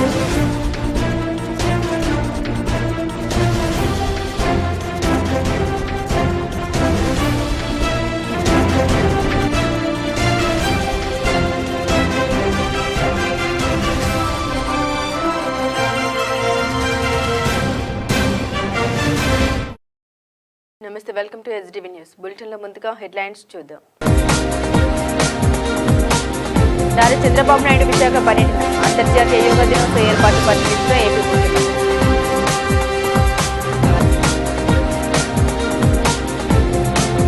నమస్తే, welcome to SDV news బులెటిన్లో ముందుగా హెడ్లైన్స్ చూద్దాం. నారా చంద్రబాబు నాయుడు విశాఖ పర్యటన, అంతర్జాతీయ యోగా దినోత్సవ ఏర్పాటు పరిశీలిస్తున్న ఏపీ ముఖ్యమంత్రి.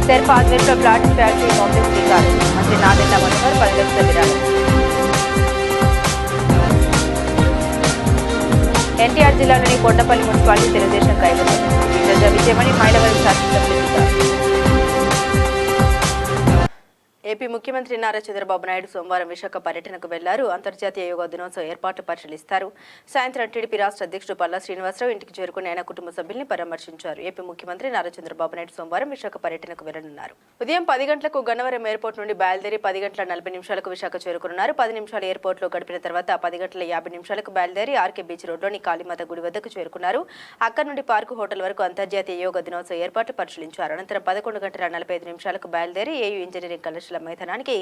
సెర్ఫ్ ఆధ్వర్యంలో ప్లాట్ ఫ్యాక్టరీ కాంప్లెక్స్ శ్రీకారం, మంత్రి నాదెండ్ల మనోహర్ 10 లక్షల విరాళం. ఎన్టీఆర్ జిల్లాలోని కొండపల్లి మున్సిపాలిటీ తెలుగుదేశం కైవసం, ప్రజా విజయమని మైలవరం శాసనసభ్యులు. ఏపీ ముఖ్యమంత్రి నారా చంద్రబాబు నాయుడు సోమవారం విశాఖ పర్యటనకు వెళ్లారు. అంతర్జాతీయ యోగా దినోత్సవ ఏర్పాట్లు పరిశీలిస్తారు. సాయంత్రం టీడీపీ రాష్ట్ర అధ్యక్షుడు పల్లా శ్రీనివాసరావు ఇంటికి చేరుకుని ఆయన కుటుంబ సభ్యుల్ని పరామర్శించారు. ఏపీ ముఖ్యమంత్రి నారా చంద్రబాబు నాయుడు సోమవారం విశాఖ పర్యటనకు వెళ్లనున్నారు. ఉదయం 10 గంటలకు గన్నవరం ఎయిర్పోర్ట్ నుండి బయలుదేరి 10 గంటల 40 నిమిషాలకు విశాఖ చేరుకున్నారు. 10 నిమిషాలు ఎయిర్పోర్ట్లో గడిపిన తర్వాత 10 గంటల 50 నిమిషాలకు బయలుదేరి ఆర్కే బీచ్ రోడ్లోని కాళీమాత గుడి వద్దకు చేరుకున్నారు. అక్కడి నుండి పార్కు హోటల్ వరకు అంతర్జాతీయ యోగా దినోత్సవ ఏర్పాట్లు పరిశీలించారు. అనంతరం 11 గంటల 45 నిమిషాలకు బయలుదేరి ఏయూ ఇంజనీరింగ్ కళాశాల మైదానానికి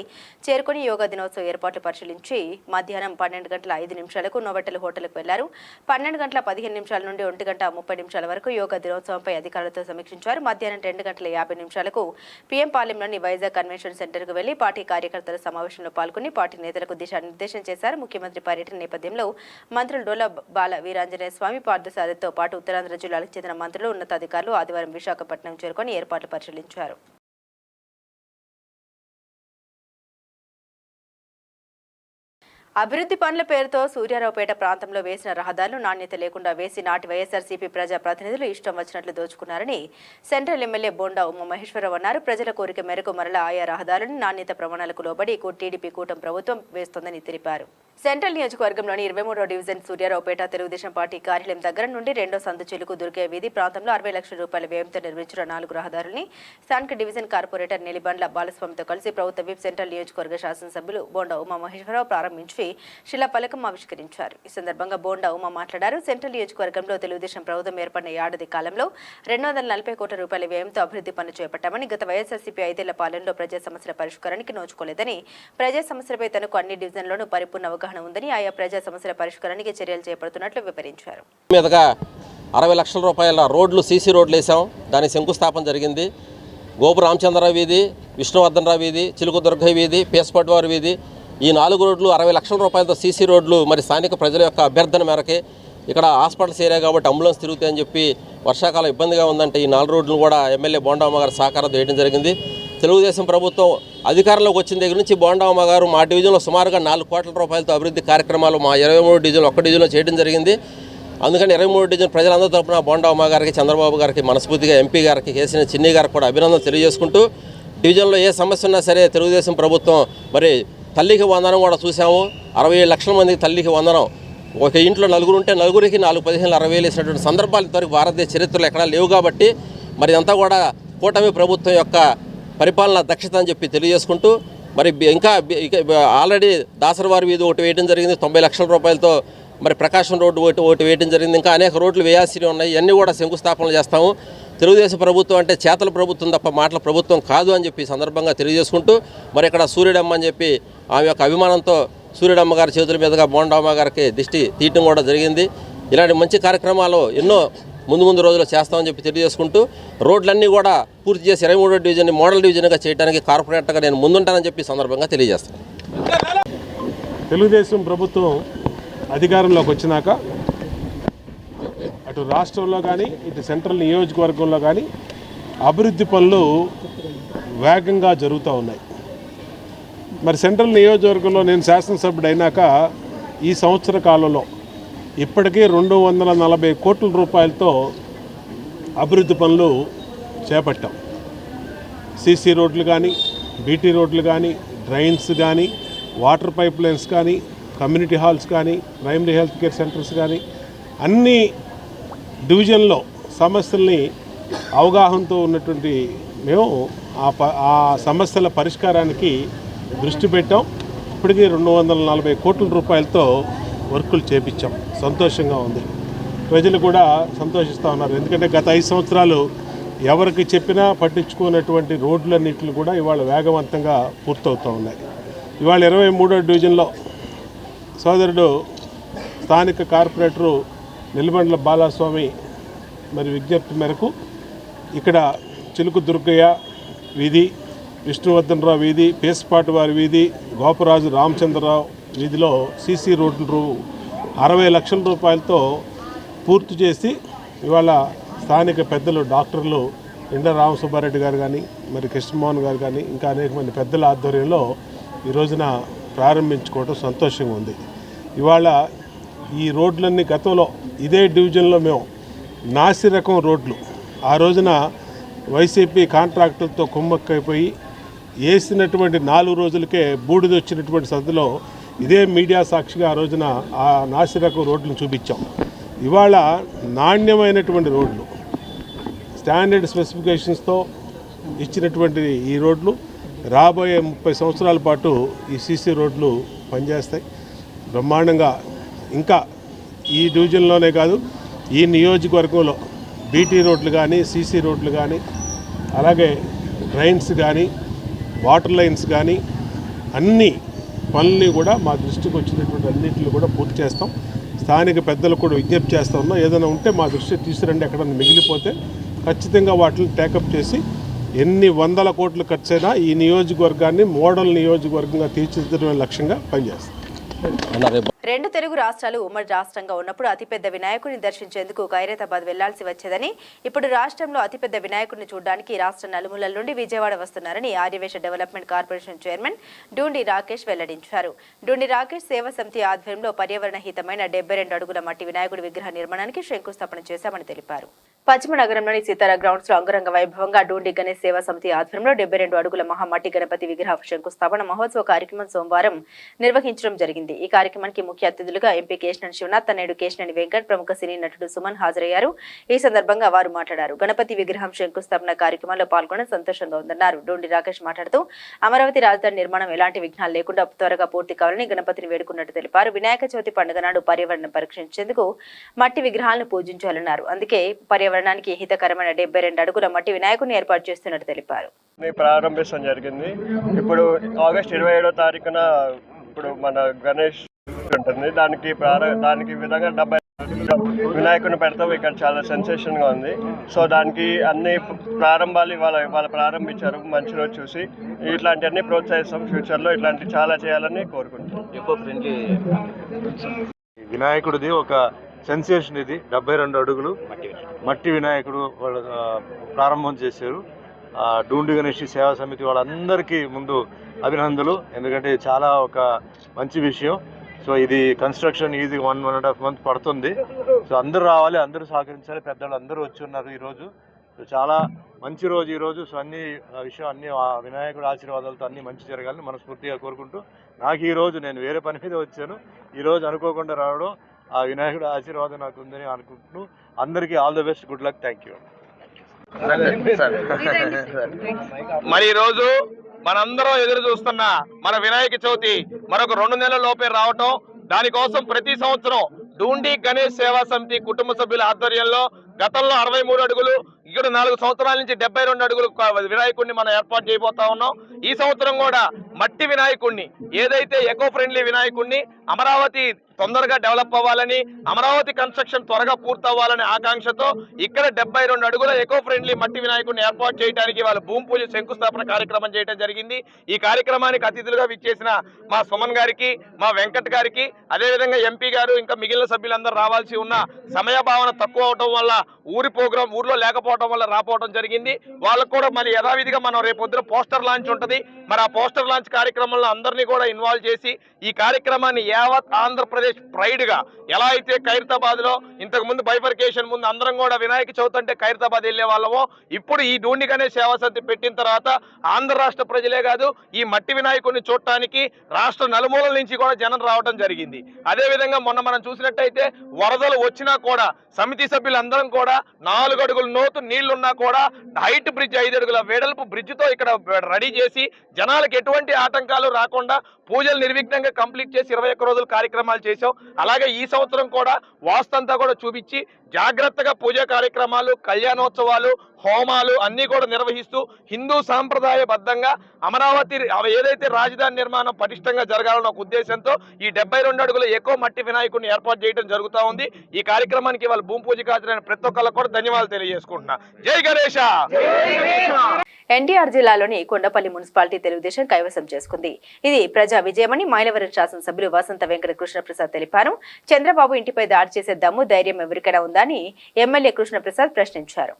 చేరుకుని యోగా దినోత్సవ ఏర్పాట్లు పరిశీలించి మధ్యాహ్నం 12 గంటల 5 నిమిషాలకు నోవెటల్ హోటల్కు వెళ్లారు. 12 గంటల 15 నిమిషాల నుండి 1 గంట 30 నిమిషాల వరకు యోగా దినోత్సవంపై అధికారులతో సమీక్షించారు. మధ్యాహ్నం 2 గంటల 50 నిమిషాలకు పీఎం పాలెంలోని వైజాగ్ కన్వెన్షన్ సెంటర్కు వెళ్లి పార్టీ కార్యకర్తల సమావేశంలో పాల్గొని పార్టీ నేతలకు దిశానిర్దేశం చేశారు. ముఖ్యమంత్రి పర్యటన నేపథ్యంలో మంత్రులు డోలా బాల వీరాంజనేయ స్వామి, పార్థసారథితో పాటు ఉత్తరాంధ్ర జిల్లాలకు చెందిన మంత్రులు, ఉన్నతాధికారులు ఆదివారం విశాఖపట్నం చేరుకొని ఏర్పాట్లు పరిశీలించారు. అభివృద్ధి పనుల పేరుతో సూర్యారావుపేట ప్రాంతంలో వేసిన రహదారులు నాణ్యత లేకుండా వేసి నాటి వైఎస్ఆర్సీపీ ప్రజా ప్రతినిధులు ఇష్టం వచ్చినట్లు దోచుకున్నారని సెంట్రల్ ఎమ్మెల్యే బోండా ఉమామహేశ్వరరావు అన్నారు. ప్రజల కోరిక మేరకు మరలా ఆయా రహదారులను నాణ్యత ప్రమాణాలకు లోబడి టీడీపీ కూటమి ప్రభుత్వం వేస్తోందని తెలిపారు. సెంట్రల్ నియోజకవర్గంలోని 23వ డివిజన్ సూర్యారావుపేట తెలుగుదేశం పార్టీ కార్యాలయం దగ్గర నుండి 2వ సందు చిలుకు దుర్గే వీధి ప్రాంతంలో 60 లక్షల రూపాయల వ్యయంతో నిర్మించిన 4 రహదారుల్ని స్థానిక డివిజన్ కార్పొరేటర్ నెలిబండ్ల బాలస్వామితో కలిసి ప్రభుత్వ విప్ సెంట్రల్ నియోజకవర్గ శాసనసభ్యులు బోండా ఉమామహేశ్వరరావు ప్రారంభించి శిలాఫలకం ఆవిష్కరించారు. ఈ సందర్భంగా బోండా ఉమా మాట్లాడారు. సెంట్రల్ నియోజకవర్గంలో తెలుగుదేశం ప్రభుత్వం ఏర్పడిన ఏడాది కాలంలో 240 కోట్ల రూపాయల వ్యయంతో అభివృద్ధి పనులు చేపట్టామని, గత వైఎస్ఆర్సీపీ 5 ఏళ్ల పాలనలో ప్రజా సమస్యల పరిష్కారానికి నోచుకోలేదని, ప్రజా సమస్యలపై తనకు అన్ని డివిజన్లోనూ పరిపూర్ణ అవగాహన ఉందని, ఆయా ప్రజా సమస్యల పరిష్కారానికి చర్యలు చేపడుతున్నట్లు వివరించారు. మీదగా 60 లక్షల రూపాయల రోడ్లు సీసీ రోడ్లు వేసాం. దాని శంకుస్థాపన జరిగింది. గోపు రామచంద్రరావు వీధి, విష్ణువర్ధనరావు వీధి, చిలుకు దుర్గయ్య వీధి, పేసపట్వారి వీధి, ఈ 4 రోడ్లు 60 లక్షల రూపాయలతో సీసీ రోడ్లు మరి స్థానిక ప్రజల యొక్క అభ్యర్థన మేరకే ఇక్కడ హాస్పిటల్స్ ఏరియా కాబట్టి అంబులెన్స్ తిరుగుతాయని చెప్పి వర్షాకాలం ఇబ్బందిగా ఉందంటే ఈ 4 రోడ్లు కూడా ఎమ్మెల్యే బోండామ్మ గారు సహకారంతో వేయడం జరిగింది. తెలుగుదేశం ప్రభుత్వం అధికారంలోకి వచ్చిన దగ్గర నుంచి బోండామ్మ గారు మా డివిజన్లో సుమారుగా 4 కోట్ల రూపాయలతో అభివృద్ధి కార్యక్రమాలు మా 23 డివిజన్లు ఒక్క డివిజన్లో చేయడం జరిగింది. అందుకని 23 డివిజన్ ప్రజలందరి తరపున బోండామ్మ గారికి, చంద్రబాబు గారికి, మనస్ఫూర్తిగా ఎంపీ గారికి, కేసీఆర్ చిన్ని గారికి కూడా అభినందనలు తెలియజేసుకుంటూ డివిజన్లో ఏ సమస్య ఉన్నా సరే తెలుగుదేశం ప్రభుత్వం మరి తల్లికి వందనం కూడా చూసాము. 67 లక్షల మందికి తల్లికి వందనం. ఒక ఇంట్లో 4 ఉంటే 4కి 4, 15, 60 వేలు వేసినటువంటి సందర్భాలు ఇంతవరకు భారతదేశ చరిత్రలో ఎక్కడా లేవు. కాబట్టి మరి ఇదంతా కూడా కూటమి ప్రభుత్వం యొక్క పరిపాలన దక్షత అని చెప్పి తెలియజేసుకుంటూ మరి ఇంకా ఆల్రెడీ దాసరవారి వీధి ఒకటి వేయడం జరిగింది 90 లక్షల రూపాయలతో. మరి ప్రకాశం రోడ్డు ఒకటి వేయడం జరిగింది. ఇంకా అనేక రోడ్లు వేయాల్సి ఉన్నాయి. ఇవన్నీ కూడా శంకుస్థాపనలు చేస్తాము. తెలుగుదేశం ప్రభుత్వం అంటే చేతల ప్రభుత్వం తప్ప మాటల ప్రభుత్వం కాదు అని చెప్పి సందర్భంగా తెలియజేసుకుంటూ మరి ఇక్కడ సూర్యుడమ్మ అని చెప్పి ఆమె యొక్క అభిమానంతో సూర్యుడమ్మ గారి చేతుల మీదుగా బోండామ్మ గారికి దిష్టి తీయటం కూడా జరిగింది. ఇలాంటి మంచి కార్యక్రమాలు ఎన్నో ముందు రోజుల్లో చేస్తామని చెప్పి తెలియజేసుకుంటూ రోడ్లన్నీ కూడా పూర్తి చేసి 23వ డివిజన్ మోడల్ డివిజన్గా చేయడానికి కార్పొరేటర్గా నేను ముందుంటానని చెప్పి సందర్భంగా తెలియజేస్తాను. తెలుగుదేశం ప్రభుత్వం అధికారంలోకి వచ్చినాక అటు రాష్ట్రంలో కానీ ఇటు సెంట్రల్ నియోజకవర్గంలో కానీ అభివృద్ధి పనులు వేగంగా జరుగుతూ ఉన్నాయి. మరి సెంట్రల్ నియోజకవర్గంలో నేను శాసనసభ్యుడు అయినాక ఈ సంవత్సర కాలంలో ఇప్పటికీ 240 కోట్ల రూపాయలతో అభివృద్ధి పనులు చేపట్టాం. సీసీ రోడ్లు కానీ, బీటీ రోడ్లు కానీ, డ్రైన్స్ కానీ, వాటర్ పైప్ లైన్స్ కానీ, కమ్యూనిటీ హాల్స్ కానీ, ప్రైమరీ హెల్త్ కేర్ సెంటర్స్ కానీ అన్ని డివిజన్లో సమస్యల్ని అవగాహనతో ఉన్నటువంటి మేము ఆ సమస్యల పరిష్కారానికి దృష్టి పెట్టాం. ఇప్పటికీ 240 కోట్ల రూపాయలతో వర్కులు చేపించాం. సంతోషంగా ఉంది. ప్రజలు కూడా సంతోషిస్తూ ఉన్నారు. ఎందుకంటే గత 5 సంవత్సరాలు ఎవరికి చెప్పినా పట్టించుకున్నటువంటి రోడ్లన్నింటిని కూడా ఇవాళ వేగవంతంగా పూర్తవుతూ ఉన్నాయి. ఇవాళ 23వ డివిజన్లో సోదరుడు స్థానిక కార్పొరేటరు నిలబండ్ల బాలస్వామి మరి విజ్ఞప్తి మేరకు ఇక్కడ చిలుకు దుర్గయ్య వీధి, విష్ణువర్ధనరావు వీధి, పేస్పాటి వారి వీధి, గోపరాజు రామచంద్రరావు వీధిలో సీసీ రోడ్లు 60 లక్షల రూపాయలతో పూర్తి చేసి ఇవాళ స్థానిక పెద్దలు డాక్టర్లు ఇండ రామసుబ్బారెడ్డి గారు కానీ మరి కృష్ణమోహన్ గారు కానీ ఇంకా అనేక మంది పెద్దల ఆధ్వర్యంలో ఈ రోజున ప్రారంభించుకోవడం సంతోషంగా ఉంది. ఇవాళ ఈ రోడ్లన్నీ గతంలో ఇదే డివిజన్లో మేము నాసి రకం రోడ్లు ఆ రోజున వైసీపీ కాంట్రాక్టులతో కుమ్మక్కైపోయి వేసినటువంటి 4 రోజులకే బూడిదొచ్చినటువంటి సందులో ఇదే మీడియా సాక్షిగా ఆ రోజున ఆ నాసి రకం రోడ్లను చూపించాం. ఇవాళ నాణ్యమైనటువంటి రోడ్లు స్టాండర్డ్ స్పెసిఫికేషన్స్తో ఇచ్చినటువంటి ఈ రోడ్లు రాబోయే 30 సంవత్సరాల పాటు ఈ సీసీ రోడ్లు పనిచేస్తాయి బ్రహ్మాండంగా. ఇంకా ఈ డివిజన్లోనే కాదు ఈ నియోజకవర్గంలో బీటీ రోడ్లు కానీ సీసీ రోడ్లు కానీ అలాగే డ్రైన్స్ కానీ వాటర్ లైన్స్ కానీ అన్ని పనుల్ని కూడా మా దృష్టికి వచ్చినటువంటి అన్నింటిని కూడా పూర్తి చేస్తాం. స్థానిక పెద్దలు కూడా విజ్ఞప్తి చేస్తూ ఉన్నాం. ఏదైనా ఉంటే మా దృష్టికి తీసుకురండి, ఎక్కడన్నా మిగిలిపోతే ఖచ్చితంగా వాటిని టేకప్ చేసి ఎన్ని వందల కోట్లు ఖర్చైనా ఈ నియోజకవర్గాన్ని మోడల్ నియోజకవర్గంగా తీర్చిదిద్దడమే లక్ష్యంగా పనిచేస్తాం. 2 తెలుగు రాష్ట్రాలు ఉమ్మడి రాష్ట్రంగా ఉన్నప్పుడు అతిపెద్ద వినాయకుడిని దర్శించేందుకు ఖైరతాబాద్ వెళ్లాల్సి వచ్చేదని, ఇప్పుడు రాష్ట్రంలో అతిపెద్ద వినాయకుడిని చూడడానికి రాష్ట్ర నలుమూలల నుండి విజయవాడ వస్తున్నారని Arya Vysya development corporation chairman Dundi Rakesh వెల్లడించారు. డూండి రాకేష్ సేవా సమితి ఆధ్వర్యంలో పర్యావరణ హితమైన 72 అడుగుల మట్టి వినాయకుడి విగ్రహ నిర్మాణానికి శంకుస్థాపన చేశామని తెలిపారు. పశ్చిమ నగరంలోని సీతారా గ్రౌండ్స్ లో అంగరంగ వైభవంగా డూండి గణేష్ సేవా సమితి ఆధ్వర్యంలో 72 అడుగుల మహామట్టి గణపతి విగ్రహ శంకుస్థాపన మహోత్సవ కార్యక్రమం సోమవారం నిర్వహించడం జరిగింది. ఈ కార్యక్రమానికి ముఖ్య అతిథులుగా ఎంపీ కేశినేని శివనాథ్, తనయుడు కేశినేని వెంకట్, ప్రముఖ సినీ నటుడు సుమన్ హాజరయ్యారు. ఈ సందర్భంగా వారు మాట్లాడారు. గణపతి విగ్రహం శంకుస్థాపన కార్యక్రమంలో పాల్గొనడం సంతోషంగా ఉందన్నారు. డూండి రాకేష్ మాట్లాడుతూ అమరావతి రాజధాని నిర్మాణం ఎలాంటి విఘ్నాలు లేకుండా త్వరగా పూర్తి కావాలని గణపతిని వేడుకున్నట్టు తెలిపారు. వినాయక చవితి పండుగ నాడు పర్యావరణం పరీక్షించేందుకు మట్టి విగ్రహాలను పూజించాలన్నారు. అందుకే పర్యావరణానికి హితకరమైన 72 అడుగుల మట్టి వినాయకుడిని ఏర్పాటు చేస్తున్నట్టు తెలిపారు. ప్రారంభించడం జరిగింది. ఇప్పుడు ఆగస్టు 27వ తారీఖున ఇప్పుడు మన గణేష్ ఉంటుంది. దానికి విధంగా 70 వినాయకుడిని పెడతాం. ఇక్కడ చాలా సెన్సేషన్ గా ఉంది. సో దానికి అన్ని ప్రారంభాలు వాళ్ళ ప్రారంభించారు. మంచి రోజు చూసి ఇట్లాంటివన్నీ ప్రోత్సహిస్తాం. ఫ్యూచర్ లో ఇట్లాంటి చాలా చేయాలని కోరుకుంటున్నాం. వినాయకుడిది ఒక సెన్సేషన్ ఇది. 72 అడుగులు మట్టి వినాయకుడు వాళ్ళు ప్రారంభం చేశారు. డూండి గణేష్ సేవా సమితి వాళ్ళందరికీ ముందు అభినందనలు. ఎందుకంటే చాలా ఒక మంచి విషయం. సో ఇది కన్స్ట్రక్షన్ ఈజీ 1.5 month పడుతుంది. సో అందరూ రావాలి, అందరూ సహకరించాలి. పెద్దలు అందరూ వచ్చి ఉన్నారు ఈరోజు. సో చాలా మంచి రోజు ఈరోజు. సో అన్ని విషయం అన్ని వినాయకుడి ఆశీర్వాదాలతో అన్ని మంచి జరగాలని మనస్ఫూర్తిగా కోరుకుంటూ, నాకు ఈరోజు నేను వేరే పని మీద వచ్చాను, ఈరోజు అనుకోకుండా రావడం ఆ వినాయకుడి ఆశీర్వాదం నాకు ఉందని అనుకుంటూ అందరికీ all the best, good luck, thank you. మరి ఈరోజు మనందరం ఎదురు చూస్తున్న మన వినాయక చవితి మరొక 2 నెలల లోపే రావటం, దానికోసం ప్రతి సంవత్సరం డూండి గణేష్ సేవా సమితి కుటుంబ సభ్యుల ఆధ్వర్యంలో గతంలో 63 అడుగులు, ఇక్కడ 4 సంవత్సరాల నుంచి 72 అడుగులు వినాయకుడిని మనం ఏర్పాటు చేయబోతా ఉన్నాం. ఈ సంవత్సరం కూడా మట్టి వినాయకుడిని, ఏదైతే ఎకో ఫ్రెండ్లీ వినాయకుడిని, అమరావతి తొందరగా డెవలప్ అవ్వాలని, అమరావతి కన్స్ట్రక్షన్ త్వరగా పూర్తవ్వాలనే ఆకాంక్షతో ఇక్కడ 72 అడుగుల ఎకో ఫ్రెండ్లీ మట్టి వినాయకుడిని ఏర్పాటు చేయడానికి వాళ్ళు భూమి పూజ శంకుస్థాపన కార్యక్రమం చేయడం జరిగింది. ఈ కార్యక్రమానికి అతిథులుగా విచ్చేసిన మా సుమన్ గారికి, మా వెంకట్ గారికి, అదేవిధంగా ఎంపీ గారు, ఇంకా మిగిలిన సభ్యులందరూ రావాల్సి ఉన్న సమయభావన తక్కువ అవడం వల్ల ఊరిలో లేకపోవడం వల్ల రాపోవడం జరిగింది. వాళ్ళకు కూడా మరి యథావిధిగా మనం రేపొద్దున పోస్టర్ లాంచ్ ఉంటుంది. మరి ఆ పోస్టర్ లాంచ్ కార్యక్రమంలో అందరినీ కూడా ఇన్వాల్వ్ చేసి ఈ కార్యక్రమాన్ని యావత్ ఆంధ్రప్రదేశ్ ప్రైడ్ గా, ఎలా అయితే ఖైరతాబాద్ లో ఇంతకు ముందు బైఫర్కేషన్ ముందు అందరం కూడా వినాయక చవితి అంటే ఖైరతాబాద్ వెళ్లే వాళ్ళమో, ఇప్పుడు ఈ డూండి గణేష్ సేవా సమితి పెట్టిన తర్వాత ఆంధ్ర రాష్ట్ర ప్రజలే కాదు, ఈ మట్టి వినాయకుడిని చూడటానికి రాష్ట్ర నలుమూలల నుంచి కూడా జనం రావడం జరిగింది. అదే విధంగా మొన్న మనం చూసినట్టయితే వరదలు వచ్చినా కూడా సమితి సభ్యులందరం కూడా 4 అడుగుల లోతు నీళ్లున్నా కూడా హైట్ బ్రిడ్జ్ 5 అడుగుల వెడల్పు బ్రిడ్జ్ తో ఇక్కడ రెడీ చేసి జనాలకు ఎటువంటి ఆటంకాలు రాకుండా పూజలు నిర్విఘ్నంగా కంప్లీట్ చేసి 21 రోజులు కార్యక్రమాలు చేశాం. అలాగే ఈ సంవత్సరం కూడా వాస్తంతా కూడా చూపించి జాగ్రత్తగా పూజా కార్యక్రమాలు, కళ్యాణోత్సవాలు, హోమాలు అన్నీ కూడా నిర్వహిస్తూ హిందూ సాంప్రదాయబద్ధంగా అమరావతి ఏదైతే రాజధాని నిర్మాణం పటిష్టంగా జరగాలన్న ఒక ఉద్దేశంతో ఈ 72 అడుగుల ఎకో మట్టి వినాయకుడిని ఏర్పాటు చేయడం జరుగుతూ ఉంది. ఈ కార్యక్రమానికి వాళ్ళ భూమి పూజకు హాజరైన ప్రతి ఒక్కళ్ళకు కూడా ధన్యవాదాలు తెలియజేసుకుంటున్నా. జై గణేశ. ఎన్టీఆర్ జిల్లాలోని కొండపల్లి మున్సిపాలిటీ తెలుగుదేశం కైవసం చేసుకుంది. ఇది ప్రజా విజయమని మైలవరం శాసనసభ్యులు వసంత వెంకట కృష్ణప్రసాద్ తెలిపారు. చంద్రబాబు ఇంటిపై దాడి చేసే దమ్ము ధైర్యం ఎవరికైనా ఉందని ఎమ్మెల్యే కృష్ణప్రసాద్ ప్రశ్నించారు.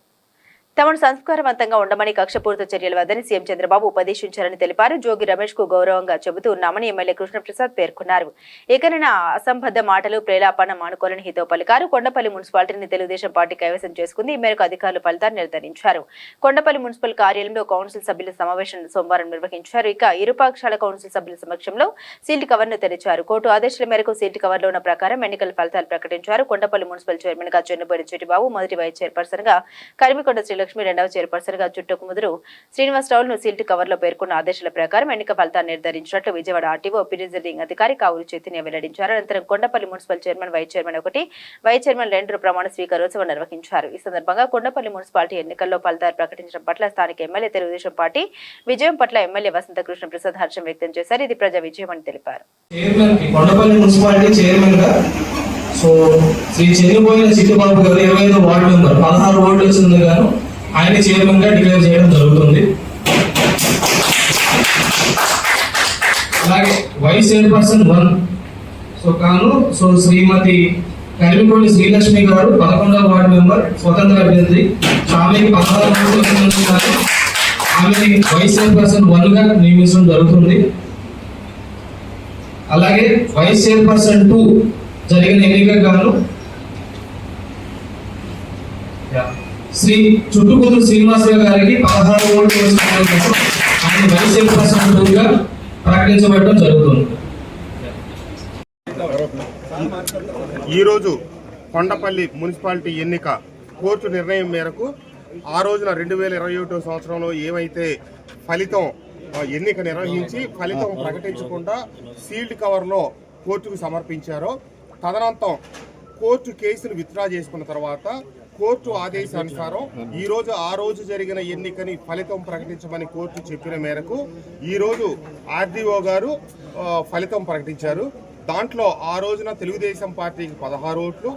తమను సంస్కారవంతంగా ఉండమని కక్షపూరిత చర్యలు వద్దని సీఎం చంద్రబాబు ఉపదేశించారని తెలిపారు. జోగి రమేష్ కు గౌరవంగా చెబుతూ ఉన్నామని ఎమ్మెల్యే కృష్ణప్రసాద్ పేర్కొన్నారు. ఇకనైనా అసంబద్ధ మాటలు ప్రేలాపన మానుకోవాలని హితవు పలికారు. కొండపల్లి మున్సిపాలిటీని తెలుగుదేశం పార్టీ కైవసం చేసుకుంది. ఈ మేరకు అధికారులు ఫలితాన్ని నిర్ధారించారు. కొండపల్లి మున్సిపల్ కార్యాలయంలో కౌన్సిల్ సభ్యుల సమావేశం సోమవారం నిర్వహించారు. ఇక ఇరుపక్షాల కౌన్సిల్ సభ్యుల సమక్షంలో సీల్డ్ కవర్ ను తెరిచారు. కోర్టు ఆదేశాల మేరకు సీల్డ్ కవర్ లో ఉన్న ప్రకారం ఎన్నికల ఫలితాలు ప్రకటించారు. కొండపల్లి మున్సిపల్ చైర్మన్ గా చెన్నుబోయిన చిట్టిబాబు, మొదటి వైస్ చైర్పర్సన్ గా కరిమికొండ లక్ష్మి, రెండవ చైర్పర్సన్ గా చుట్టకు ముదురు శ్రీనివాసరావును సీల్డ్ కవర్ లో పేర్కొన్న ఆదేశాల ప్రకారం ఎన్నిక ఫలితాన్ని నిర్ధారించినట్లు విజయవాడ ఆర్టీఓ ప్రిజైడింగ్ అధికారి కావులు చైతన్య వెల్లడించారు. అనంతరం Kondapalli municipal chairman, vice chairman 1, vice chairman 2 ప్రమాణ స్వీకారోత్సవం నిర్వహించారు. ఈ సందర్భంగా కొండపల్లి మున్సిపాలిటీ ఎన్నికల్లో ఫలితాలు ప్రకటించడం పట్ల స్థానిక ఎమ్మెల్యే తెలుగుదేశం పార్టీ విజయం పట్ల ఎమ్మెల్యే వసంత కృష్ణ ప్రసాద్ హర్షం వ్యక్తం చేశారు. ఇది ప్రజా విజయం అని తెలిపారు. కొండపల్లి మున్సిపాలిటీ చైర్మన్ గా శ్రీ చెన్నుబోయిన చిట్టిబాబు గారు 25వ వార్డు మెంబర్ 16 ఓట్లు వచ్చింది గాను ఆయన చైర్మన్ గా డిక్లేర్ చేయడం జరుగుతుంది. అలాగే వైస్ చైర్పర్సన్ 1 శ్రీమతి కరిమికొండ శ్రీలక్ష్మి గారు 11వ వార్డు మెంబర్ స్వతంత్ర అభ్యర్థి, ఆమెకి 16 ఓట్లు వచ్చింది గాను ఆమెని వైస్ చైర్పర్సన్ 1 గా నియమించడం జరుగుతుంది. అలాగే వైస్ చైర్పర్సన్ 2 జరిగిన ఎన్నికకు గాను శ్రీ చుట్టుకుదురు శ్రీనివాసరావు గారికి 16 ఓట్లు వచ్చిన ఆయన వైస్ చైర్పర్సన్ 2 గా ప్రకటించబడడం జరుగుతుంది. ఈరోజు కొండపల్లి మున్సిపాలిటీ ఎన్నిక కోర్టు నిర్ణయం మేరకు ఆ రోజున 2021 సంవత్సరంలో ఏమైతే ఫలితం ఎన్నిక నిర్వహించి ఫలితం ప్రకటించకుండా సీల్డ్ కవర్లో కోర్టుకు సమర్పించారో, తదనంతరం కోర్టు కేసును విత్డ్రా చేసుకున్న తర్వాత కోర్టు ఆదేశానుసారం ఆ రోజు జరిగిన ఎన్నికని ఫలితం ప్రకటించమని కోర్టు చెప్పిన మేరకు ఈరోజు ఆర్డీఓ గారు ఫలితం ప్రకటించారు. దాంట్లో ఆ రోజున తెలుగుదేశం పార్టీకి 16 ఓట్లు,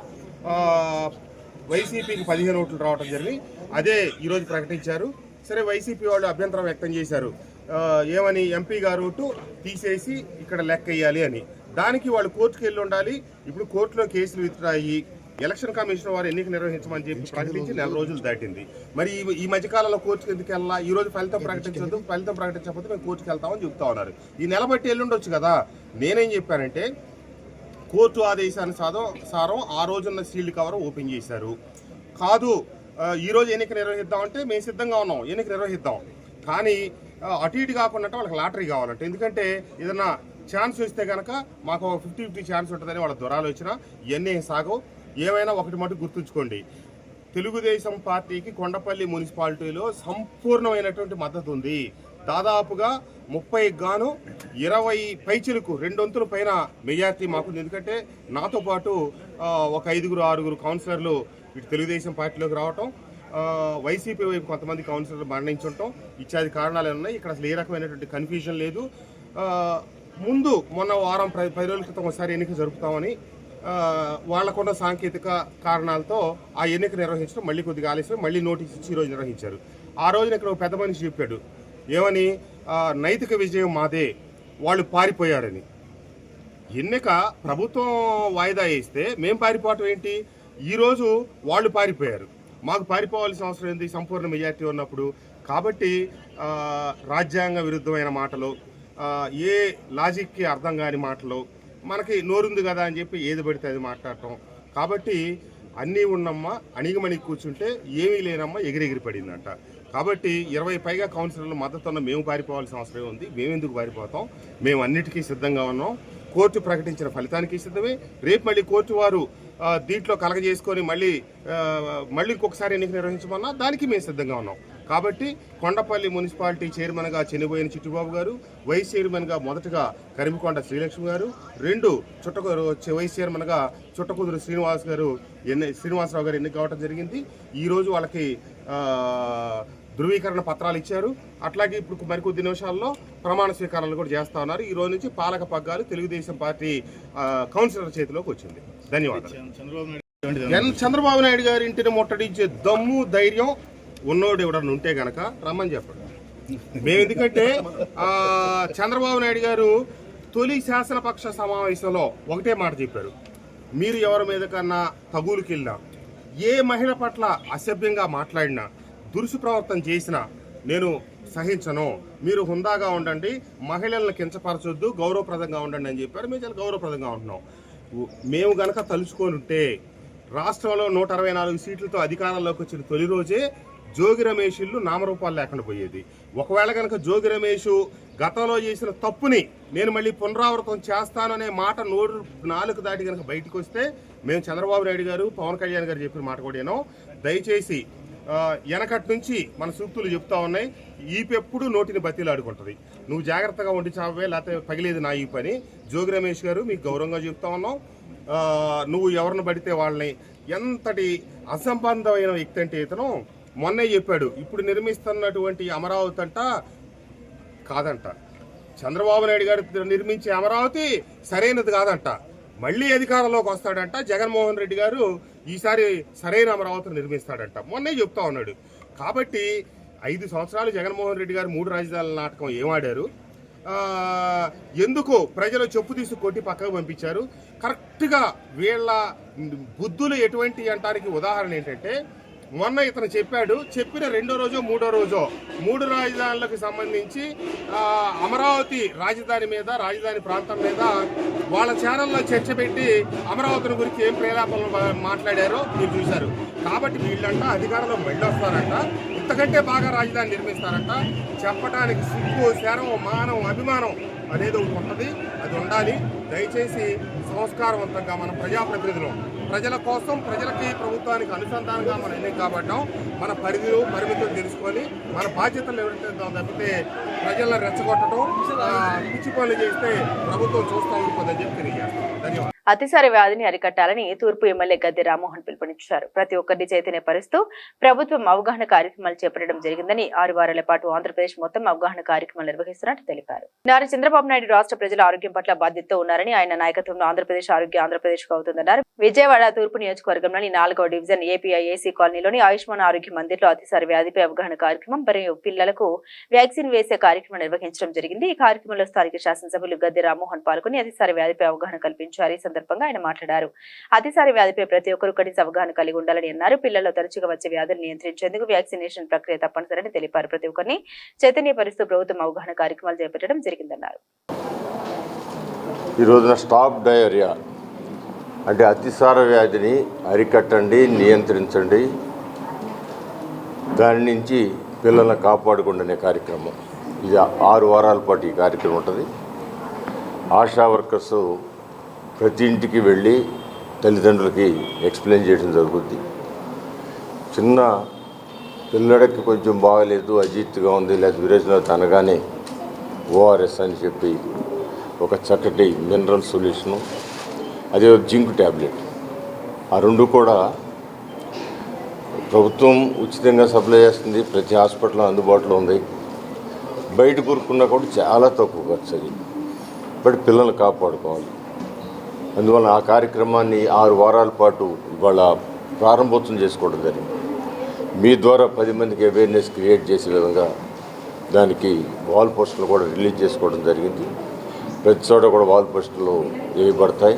వైసీపీకి 15 ఓట్లు రావడం జరిగింది. అదే ఈరోజు ప్రకటించారు. సరే, వైసీపీ వాళ్ళు అభ్యంతరం వ్యక్తం చేశారు. ఏమని, ఎంపీ గారు ఓటు తీసేసి ఇక్కడ లెక్క వేయాలి అని. దానికి వాళ్ళు కోర్టుకు వెళ్ళి ఉండాలి. ఇప్పుడు కోర్టులో కేసులు విత్డ్రా అయ్యి ఎలక్షన్ కమిషన్ వారు ఎన్నిక నిర్వహించమని చెప్పి ప్రకటించి 4 రోజులు దాటింది. మరి ఈ మధ్యకాలంలో కోర్టుకు ఎందుకు వెళ్ళాలా? ఈ రోజు ఫలితం ప్రకటించదు, ఫలితం ప్రకటించకపోతే మేము కోర్టుకు వెళ్తామని చెప్తా ఉన్నారు. ఈ నెల బట్టి వెళ్ళుండొచ్చు కదా. నేనేం చెప్పానంటే, కోర్టు ఆదేశానుసారం ఆ రోజున్న సీల్డ్ కవర్ ఓపెన్ చేశారు. కాదు, ఈ రోజు ఎన్నిక నిర్వహిద్దామంటే మేము సిద్ధంగా ఉన్నాం, ఎన్నిక నిర్వహిద్దాం. కానీ అటు ఇటు కాకుండా వాళ్ళకి లాటరీ కావాలంటే, ఎందుకంటే ఏదన్నా ఛాన్స్ వస్తే కనుక మాకు 50-50 ఛాన్స్ ఉంటుందని వాళ్ళ దురాలోచన. ఇవన్నీ సాగవు. ఏమైనా ఒకటి మటు గుర్తుంచుకోండి, తెలుగుదేశం పార్టీకి కొండపల్లి మున్సిపాలిటీలో సంపూర్ణమైనటువంటి మద్దతు ఉంది. దాదాపుగా 30 గాను 20 పైచిలకు 2 వంతుల పైన మెజార్టీ మాకుంది. ఎందుకంటే నాతో పాటు ఒక 5-6 కౌన్సిలర్లు ఇటు తెలుగుదేశం పార్టీలోకి రావటం, వైసీపీ వైపు కొంతమంది కౌన్సిలర్లు మరణించడం ఇత్యాది కారణాలు ఉన్నాయి. ఇక్కడ అసలు ఏ రకమైనటువంటి కన్ఫ్యూజన్ లేదు. ముందు మొన్న వారం 10 రోజుల క్రితం ఒకసారి ఎన్నిక జరుపుతామని వాళ్ళకున్న సాంకేతిక కారణాలతో ఆ ఎన్నిక నిర్వహించడం మళ్ళీ కొద్దిగా ఆలస్యం, మళ్ళీ నోటీస్ ఇచ్చి ఈరోజు నిర్వహించారు. ఆ రోజున ఇక్కడ ఒక పెద్ద మనిషి చెప్పాడు, ఏమని, నైతిక విజయం మాదే, వాళ్ళు పారిపోయారని. ఎన్నిక ప్రభుత్వం వాయిదా వేస్తే మేము పారిపోవటం ఏంటి? ఈరోజు వాళ్ళు పారిపోయారు, మాకు పారిపోవాల్సిన అవసరం ఏంటి సంపూర్ణ మెజార్టీ ఉన్నప్పుడు? కాబట్టి రాజ్యాంగ విరుద్ధమైన మాటలు, ఏ లాజిక్కి అర్థం కాని మాటలు, మనకి నోరుంది కదా అని చెప్పి ఏది పడితే అది మాట్లాడటం. కాబట్టి అన్నీ ఉన్నమ్మా అణిగిమణిగి కూర్చుంటే ఏమీ లేనమ్మా ఎగిరెగిరి పడిందంట. కాబట్టి 20 పైగా కౌన్సిలర్లు మద్దతు ఉన్న మేము పారిపోవాల్సిన అవసరం ఉంది. మేమెందుకు పారిపోతాం? మేము అన్నిటికీ సిద్ధంగా ఉన్నాం. కోర్టు ప్రకటించిన ఫలితానికి సిద్ధమే. రేపు మళ్ళీ కోర్టు వారు దీంట్లో కలగజేసుకొని మళ్ళీ ఇంకొకసారి ఎన్నిక నిర్వహించమన్నా దానికి మేము సిద్ధంగా ఉన్నాం. కాబట్టి కొండపల్లి మున్సిపాలిటీ చైర్మన్గా చెన్నిబోయిన చిట్టుబాబు గారు, వైస్ చైర్మన్గా మొదటగా కరిమికొండ శ్రీలక్ష్మి గారు, 2 వైస్ చైర్మన్గా చుట్టకుదురు శ్రీనివాసరావు గారు ఎన్నిక కావడం జరిగింది. ఈరోజు వాళ్ళకి ధృవీకరణ పత్రాలు ఇచ్చారు. అట్లాగే ఇప్పుడు మరికొద్ది నిమిషాల్లో ప్రమాణ స్వీకారాలు కూడా చేస్తా ఉన్నారు. ఈ రోజు నుంచి పాలక పగ్గాలు తెలుగుదేశం పార్టీ కౌన్సిలర్ చేతిలోకి వచ్చింది. ధన్యవాదాలు. చంద్రబాబు నాయుడు గారి ఇంటిని ముట్టడించే దమ్ము ధైర్యం ఉన్నోడు ఎవడన్నా ఉంటే గనక రమ్మని చెప్పండి. మేము ఎందుకంటే చంద్రబాబు నాయుడు గారు తొలి శాసనపక్ష సమావేశంలో ఒకటే మాట చెప్పారు, మీరు ఎవరి మీద కన్నా తగులుకెళ్ళినా, ఏ మహిళ పట్ల అసభ్యంగా మాట్లాడినా, దురుసు ప్రవర్తన చేసినా నేను సహించను, మీరు హుందాగా ఉండండి, మహిళలను కించపరచొద్దు, గౌరవప్రదంగా ఉండండి అని చెప్పారు. మేము చాలా గౌరవప్రదంగా ఉంటున్నాం. మేము గనక తలుచుకొని ఉంటే రాష్ట్రంలో 164 సీట్లతో అధికారంలోకి వచ్చిన తొలి రోజే జోగి రమేష్ ఇల్లు నామరూపాలు లేకుండా పోయేది. ఒకవేళ కనుక జోగి రమేష్ గతంలో చేసిన తప్పుని నేను మళ్ళీ పునరావృతం చేస్తాననే మాట నాలుగు దాటి కనుక బయటకు వస్తే మేము చంద్రబాబు నాయుడు గారు, పవన్ కళ్యాణ్ గారు చెప్పిన మాట కూడా దయచేసి వెనకటి నుంచి మన సూక్తులు చెప్తా ఉన్నాయి, ఈపెప్పుడు నోటిని బతిలాడుకుంటుంది, నువ్వు జాగ్రత్తగా ఉండి చావే, లేకపోతే పగిలేదు నా ఈ పని. జోగి రమేష్ గారు మీకు గౌరవంగా చెప్తా ఉన్నాం, నువ్వు ఎవరిని పడితే వాళ్ళని, ఎంతటి అసంబంధమైన వ్యక్తి అంటే ఇతను మొన్నే చెప్పాడు, ఇప్పుడు నిర్మిస్తున్నటువంటి అమరావతి అంట కాదంట, చంద్రబాబు నాయుడు గారు నిర్మించే అమరావతి సరైనది కాదంట, మళ్ళీ అధికారంలోకి వస్తాడంట, జగన్మోహన్ రెడ్డి గారు ఈసారి సరైన అమరావతిని నిర్మిస్తాడంట, మొన్నే చెప్తా ఉన్నాడు. కాబట్టి 5 సంవత్సరాలు జగన్మోహన్ రెడ్డి గారు 3 రాజధానుల నాటకం ఏమాడారు, ఎందుకు ప్రజలు చెప్పు తీసి కొట్టి పక్కకు పంపించారు. కరెక్ట్గా వీళ్ళ బుద్ధులు ఎటువంటి అంటానికి ఉదాహరణ ఏంటంటే, మొన్న ఇతను చెప్పాడు, చెప్పిన 2వ రోజో 3వ రోజో 3 రాజధానులకు సంబంధించి అమరావతి రాజధాని మీద, రాజధాని ప్రాంతం మీద వాళ్ళ ఛానల్లో చర్చ పెట్టి అమరావతిని గురించి ఏం ప్రేలాపనలు మాట్లాడారో మీరు చూశారు. కాబట్టి వీళ్ళంట అధికారంలో మళ్ళీ వస్తారంట, ఇంతకంటే బాగా రాజధాని నిర్మిస్తారంట. చెప్పడానికి సిగ్గు, శరం, మానం, అభిమానం అనేది ఒకటి ఉంటుంది, అది ఉండాలి. దయచేసి సంస్కారవంతంగా మనం ప్రజాప్రతినిధులు, ప్రజల కోసం, ప్రజలకి, ప్రభుత్వానికి అనుసంధానంగా మనం ఎన్నిక కాబట్టాం. మన పరిధులు, పరిమితులు తెలుసుకొని మన బాధ్యతలు ఎవరైతే తప్పితే ప్రజలను రెచ్చగొట్టడం, పిచ్చి పనులు చేస్తే ప్రభుత్వం చూస్తూ ఉండిపోతుందని చెప్పి తెలియజేస్తాం. ధన్యవాదాలు. అతిసార వ్యాధిని అరికట్టాలని తూర్పు ఎమ్మెల్యే గద్దె రామ్మోహన్ పిలుపునిచ్చారు. ప్రతి ఒక్కరిని చైతన్యపరుస్తూ ప్రభుత్వం అవగాహన కార్యక్రమాలు చేపట్టడం జరిగిందని 6 వారాల పాటు ఆంధ్రప్రదేశ్ మొత్తం అవగాహన కార్యక్రమాలు నిర్వహిస్తున్నట్టు తెలిపారు. నారా చంద్రబాబు నాయుడు రాష్ట్ర ప్రజల ఆరోగ్యం పట్ల బాధ్యతతో ఉన్నారని, ఆయన నాయకత్వంలో ఆంధ్రప్రదేశ్ ఆంధ్రప్రదేశ్ అవుతుందన్నారు. విజయవాడ తూర్పు నియోజకవర్గంలోని 4వ డివిజన్ ఏపీఐఏసీ కాలనీలోని ఆయుష్మాన్ ఆరోగ్య మందిర్లో అతిసార వ్యాధిపై అవగాహన కార్యక్రమం మరియు పిల్లలకు వ్యాక్సిన్ వేసే కార్యక్రమం నిర్వహించడం జరిగింది. ఈ కార్యక్రమంలో స్థానిక శాసనసభ్యులు గద్దె రామ్మోహన్ పాల్గొని అతిసార వ్యాధిపై అవగాహన కల్పించారు. ఈ సందర్భంగా ఆయన మాట్లాడారు. అతిసార వ్యాధిపై ప్రతి ఒక్కరూ కనీస అవగాహన కలిగి ఉండాలని అన్నారు. పిల్లల్లో తరచుగా వచ్చే వ్యాధులు నియంత్రించేందుకు వ్యాక్సినేషన్ ప్రక్రియ తప్పనిసరని తెలిపారు. ప్రతి ఒక్కరిని చైతన్యపరుస్తూ ప్రభుత్వం అవగాహన కార్యక్రమాలు చేపట్టడం జరిగిందన్నారు. ఈ రోజున స్టాప్ డయేరియా అంటే అతిసార వ్యాధిని అరికట్టండి, నియంత్రించండి, దాని నుంచి పిల్లలను కాపాడుకుండే కార్యక్రమం. ఇది 6 వారాల పాటు ఈ కార్యక్రమం ఉంటుంది. ఆశా వర్కర్స్ ప్రతి ఇంటికి వెళ్ళి తల్లిదండ్రులకి ఎక్స్ప్లెయిన్ చేయడం జరుగుద్ది. చిన్న పిల్లడికి కొంచెం బాగలేదు, అజీర్తిగా ఉంది, లేదా విరేచనత అనగానే ఓఆర్ఎస్ అని చెప్పి ఒక చక్కటి మినరల్ సొల్యూషను, అదే జింక్ ట్యాబ్లెట్, ఆ 2 కూడా ప్రభుత్వం ఉచితంగా సప్లై చేస్తుంది. ప్రతి హాస్పిటల్లో అందుబాటులో ఉంది. బయట కొనుక్కున్నా కూడా చాలా తక్కువ ఖర్చు అది. బట్ పిల్లల్ని కాపాడుకోవాలి. అందువల్ల ఆ కార్యక్రమాన్ని 6 వారాల పాటు ఇవాళ ప్రారంభోత్సవం చేసుకోవడం జరిగింది. మీ ద్వారా 10 మందికి అవేర్నెస్ క్రియేట్ చేసే విధంగా దానికి వాల్ పోస్టులు కూడా రిలీజ్ చేసుకోవడం జరిగింది. ప్రతి చోట కూడా వాల్ పోస్టులు వేయబడతాయి.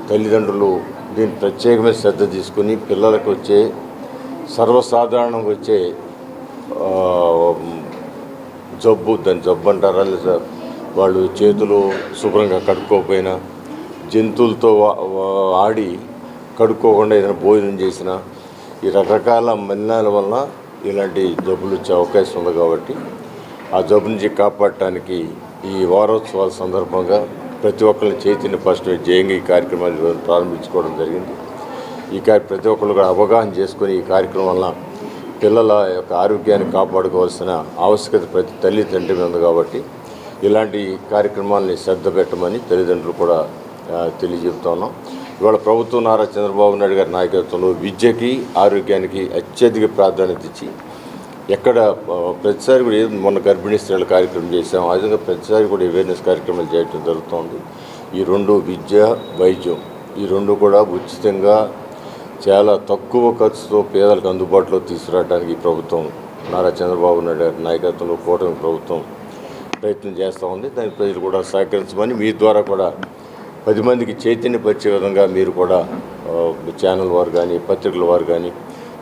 తల్లిదండ్రులు దీన్ని ప్రత్యేకమైన శ్రద్ధ తీసుకుని పిల్లలకు వచ్చే సర్వసాధారణంగా వచ్చే జబ్బు, దాని జబ్బు అంటారా, లేదా వాళ్ళు చేతులు శుభ్రంగా కడుక్కోకపోయినా, జంతువులతో ఆడి కడుక్కోకుండా ఏదైనా భోజనం చేసినా, ఈ రకరకాల మలినాల వలన ఇలాంటి జబ్బులు వచ్చే అవకాశం ఉంది. కాబట్టి ఆ జబ్బు నుంచి కాపాడటానికి ఈ వారోత్సవాల సందర్భంగా ప్రతి ఒక్కరిని చైతన్యపరచే జయంగా ఈ కార్యక్రమాన్ని ప్రారంభించుకోవడం జరిగింది. ప్రతి ఒక్కరు కూడా అవగాహన చేసుకొని ఈ కార్యక్రమం వల్ల పిల్లల యొక్క ఆరోగ్యాన్ని కాపాడుకోవాల్సిన ఆవశ్యకత ప్రతి తల్లి తండ్రి మీద ఉంది కాబట్టి ఇలాంటి కార్యక్రమాలని శ్రద్ధ పెట్టమని తల్లిదండ్రులు కూడా తెలియజెప్తున్నాం. ఇవాళ ప్రభుత్వం నారా చంద్రబాబు నాయుడు గారి నాయకత్వంలో విద్యకి ఆరోగ్యానికి అత్యధిక ప్రాధాన్యత ఇచ్చి ఎక్కడ ప్రతిసారి కూడా మొన్న గర్భిణీ స్త్రీల కార్యక్రమం చేసాం, ఆ విధంగా ప్రతిసారి కూడా అవేర్నెస్ కార్యక్రమాలు చేయడం జరుగుతుంది. ఈ రెండు విద్య వైద్యం ఈ రెండు కూడా ఉచితంగా చాలా తక్కువ ఖర్చుతో పేదలకు అందుబాటులో తీసుకురావడానికి ఈ ప్రభుత్వం నారా చంద్రబాబు నాయుడు గారి నాయకత్వంలో కూటమి ప్రభుత్వం ప్రయత్నం చేస్తూ ఉంది. దానికి ప్రజలు కూడా సహకరించమని మీ ద్వారా కూడా 10 మందికి చైతన్యపరిచే విధంగా మీరు కూడా ఛానల్ వారు కానీ పత్రికల వారు కానీ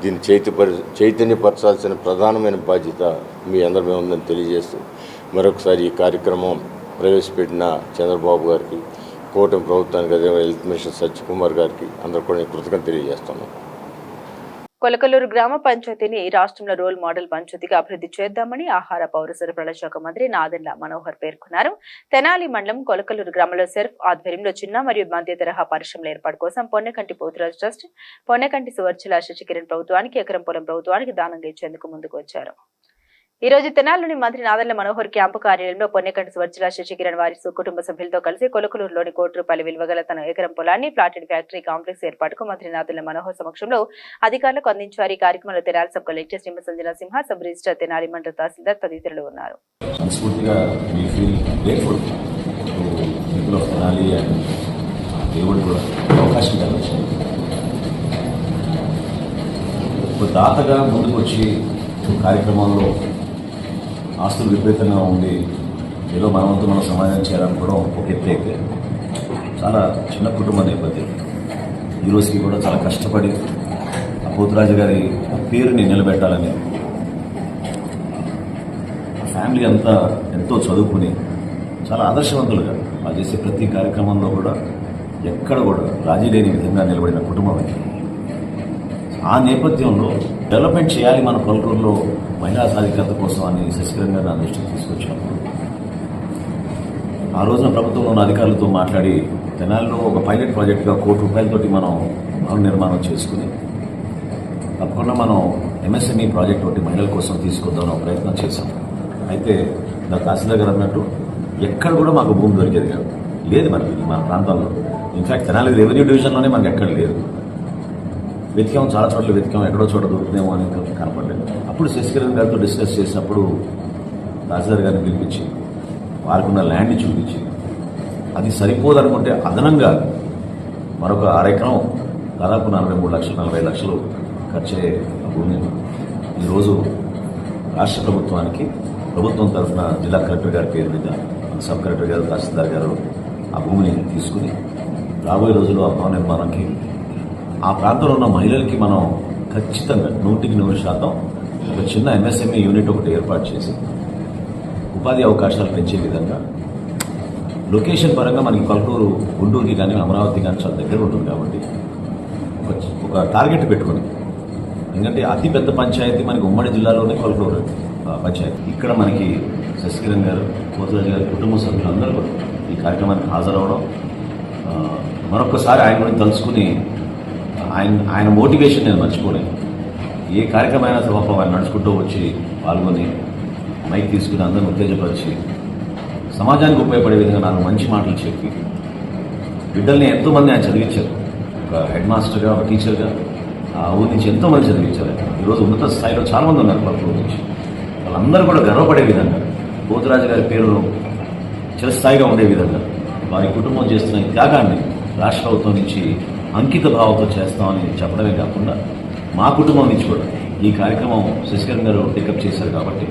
దీన్ని చైతన్యపరచాల్సిన ప్రధానమైన బాధ్యత మీ అందరి మీద ఉందని తెలియజేస్తూ మరొకసారి ఈ కార్యక్రమం ప్రవేశపెట్టిన చంద్రబాబు గారికి, కూటమి ప్రభుత్వానికి, అదే హెల్త్ మినిస్టర్ సత్యకుమార్ గారికి అందరూ కూడా కృతజ్ఞతలు తెలియజేస్తున్నాం. కొలకలూరు గ్రామ పంచాయతీని రాష్ట్రంలో రోల్ మోడల్ పంచాయతీగా అభివృద్ధి చేద్దామని ఆహార పౌర సరఫరాల శాఖ మంత్రి నాదెండ్ల మనోహర్ పేర్కొన్నారు. తెనాలి మండలం కొలకలూరు గ్రామంలో సెర్ఫ్ ఆధ్వర్యంలో చిన్న మరియు మధ్య తరహా పరిశ్రమల ఏర్పాటు కోసం పొన్నెకంటి పోతురాజు ట్రస్ట్, పొన్నెకంటి సువర్చల శశికిరణ్ ప్రభుత్వానికి ఎకరం పొలం ప్రభుత్వానికి దానంగా ఇచ్చేందుకు ముందుకు వచ్చారు. ఈ రోజు తెనాలిలోని మంత్రి నాదెండ్ల మనోహర్ క్యాంపు కార్యాలయంలో పొన్నెకంటి సువర్చల శశికిరణ్ వారి కుటుంబ సభ్యులతో కలిసి కొలకలూరులోని కోటి రూపాయల విలువ గల తన ఎకరం పొలాన్ని ప్లాటెడ్ ఫ్యాక్టరీ కాంప్లెక్స్ ఏర్పాటుకు మంత్రి నాదెండ్ల మనోహర్ సమక్షంలో అధికారులకు అందించారు. ఈ కార్యక్రమంలో తెనాలి సబ్ కలెక్టర్ శ్రీమతి సంజన సింహ, సబ్ రిజిస్టర్ తెనాలి మండల తహసీల్దార్ తదితరులు ఉన్నారు. దాతగా ముందుకు వచ్చి కార్యక్రమంలో ఆస్తులు విపరీతంగా ఉండి ఏదో మనవంతు మనం సమాధానం చేయాలనుకోవడం ఒక ఎత్తు అయితే, చాలా చిన్న కుటుంబ నేపథ్యం. ఈ రోజుకి కూడా చాలా కష్టపడి ఆ పోతురాజు గారి పేరుని నిలబెట్టాలని ఫ్యామిలీ అంతా ఎంతో చదువుకుని చాలా ఆదర్శవంతులుగా వాళ్ళు చేసే ప్రతి కార్యక్రమంలో కూడా ఎక్కడ కూడా రాజీ లేని విధంగా నిలబడిన కుటుంబం అది. ఆ నేపథ్యంలో డెవలప్మెంట్ చేయాలి మన కొలకూరులో మహిళా సాధికారత కోసం అని శశికిరణ్ గారు నా దృష్టికి తీసుకొచ్చినప్పుడు ఆ రోజున ప్రభుత్వంలో ఉన్న అధికారులతో మాట్లాడి తెనాలిలో ఒక పైలట్ ప్రాజెక్టుగా ₹1,00,00,000 మనం భవన నిర్మాణం చేసుకుని తప్పకుండా మనం MSME ప్రాజెక్ట్ ఒకటి మహిళల కోసం తీసుకొద్దామని ప్రయత్నం చేశాం. అయితే తహసీల్దార్ గారు అన్నట్టు ఎక్కడ కూడా మాకు భూమి దొరికేది కాదు, లేదు మనకి మన ప్రాంతాల్లో. ఇన్ఫ్యాక్ట్ తెనాలి రెవెన్యూ డివిజన్లోనే మనకి ఎక్కడ లేదు. వెతికాం, చాలా చోట్ల వెతికాం, ఎక్కడో చోట దొరుకుతుందేమో అని కనపడలేదు. అప్పుడు శశికిరణ్ గారితో డిస్కస్ చేసినప్పుడు తహసీల్దార్ గారిని పిలిపించి వారికున్న ల్యాండ్ని చూపించి అది సరిపోదనుకుంటే అదనంగా మరొక 6 ఎకరం దాదాపు 43 లక్షలు 40 లక్షలు ఖర్చయ్యే భూమిని ఈరోజు రాష్ట్ర ప్రభుత్వానికి ప్రభుత్వం తరఫున జిల్లా కలెక్టర్ గారి పేరు మీద సబ్ కలెక్టర్ గారు, తహసీల్దార్ గారు ఆ భూమిని తీసుకుని రాబోయే రోజుల్లో ఆ భవన నిర్మాణానికి ఆ ప్రాంతంలో ఉన్న మహిళలకి మనం ఖచ్చితంగా 100% ఒక చిన్న MSME యూనిట్ ఒకటి ఏర్పాటు చేసి ఉపాధి అవకాశాలు పెంచే విధంగా లొకేషన్ పరంగా మనకి కొలకూరు గుంటూరుకి కానీ అమరావతి కానీ చాలా దగ్గర ఉంటుంది కాబట్టి ఒక టార్గెట్ పెట్టుకుని, ఎందుకంటే అతిపెద్ద పంచాయతీ మనకి ఉమ్మడి జిల్లాలోనే కొలకూరు పంచాయతీ. ఇక్కడ మనకి శశికిరణ్ గారు, పోతురాజు గారి కుటుంబ సభ్యులందరూ కూడా ఈ కార్యక్రమానికి హాజరవడం, మరొకసారి ఆయన గురించి తలుచుకుని ఆయన మోటివేషన్ నేను మర్చిపోలేను. ఏ కార్యక్రమం అయినా సభాపం ఆయన నడుచుకుంటూ వచ్చి పాల్గొని మైక్ తీసుకుని అందరిని ఉత్తేజపరిచి సమాజానికి ఉపయోగపడే విధంగా 4 మంచి మాటలు చెప్పి బిడ్డల్ని ఎంతోమంది ఆయన చదివించారు. ఒక హెడ్ మాస్టర్గా, ఒక టీచర్గా ఆ ఊరి నుంచి ఎంతోమంది చదివించారు. ఈరోజు ఉన్నత స్థాయిలో చాలామంది ఉన్నారు కొలకూరు నుంచి. వాళ్ళందరూ కూడా గర్వపడే విధంగా పోతురాజు గారి పేరును చిరస్థాయిగా ఉండే విధంగా వారి కుటుంబం చేస్తున్న ఈ త్యాగాన్ని రాష్ట్ర ప్రభుత్వం నుంచి అంకిత భావంతో చేస్తామని చెప్పడమే కాకుండా మా కుటుంబం నుంచి కూడా ఈ కార్యక్రమం శశికిరణ్ గారు టేకప్ చేశారు కాబట్టి